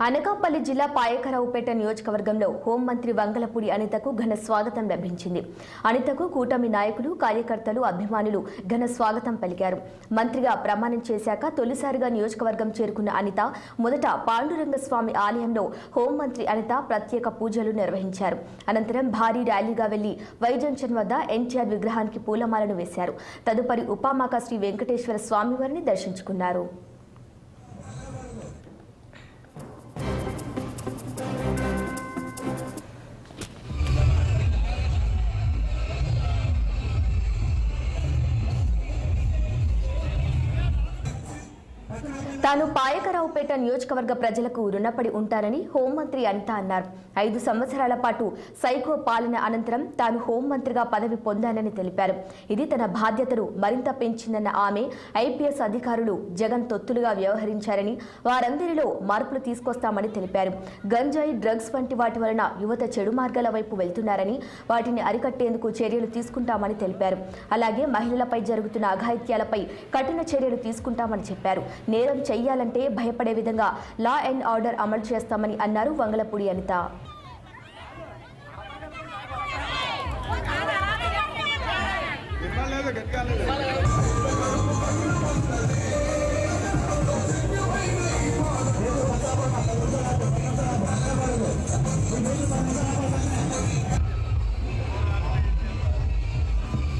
అనకాపల్లి జిల్లా పాయకరావుపేట నియోజకవర్గంలో హోంమంత్రి వంగలపూడి అనితకు ఘన స్వాగతం లభించింది. అనితకు కూటమి నాయకులు, కార్యకర్తలు, అభిమానులు ఘన స్వాగతం పలికారు. మంత్రిగా ప్రమాణం చేశాక తొలిసారిగా నియోజకవర్గం చేరుకున్న అనిత మొదట పాండురంగస్వామి ఆలయంలో హోంమంత్రి అనిత ప్రత్యేక పూజలు నిర్వహించారు. అనంతరం భారీ ర్యాలీగా వెళ్లి వై జంక్షన్ వద్ద ఎన్టీఆర్ విగ్రహానికి పూలమాలను వేశారు. తదుపరి ఉపామాక శ్రీ వెంకటేశ్వర స్వామివారిని దర్శించుకున్నారు. తాను పాయకరావుపేట నియోజకవర్గ ప్రజలకు రుణపడి ఉంటానని హోంమంత్రి అనిత అన్నారు. 5 సంవత్సరాల పాటు సైకో పాలన అనంతరం తాను హోంమంత్రిగా పదవి పొందానని తెలిపారు. ఇది తన బాధ్యతను మరింత పెంచిందన్న ఆమె ఐపీఎస్ అధికారులు జగన్ తొత్తులుగా వ్యవహరించారని, వారందరిలో మార్పులు తీసుకొస్తామని తెలిపారు. గంజాయి, డ్రగ్స్ వంటి వాటి వలన యువత చెడు మార్గాల వైపు వెళ్తున్నారని, వాటిని అరికట్టేందుకు చర్యలు తీసుకుంటామని తెలిపారు. అలాగే మహిళలపై జరుగుతున్న అఘాయిత్యాలపై కఠిన చర్యలు తీసుకుంటామని చెప్పారు. నేరం చెయ్యాలంటే భయపడే విధంగా లా అండ్ ఆర్డర్ అమలు చేస్తామని అన్నారు వంగలపూడి అనిత. గట్టిగా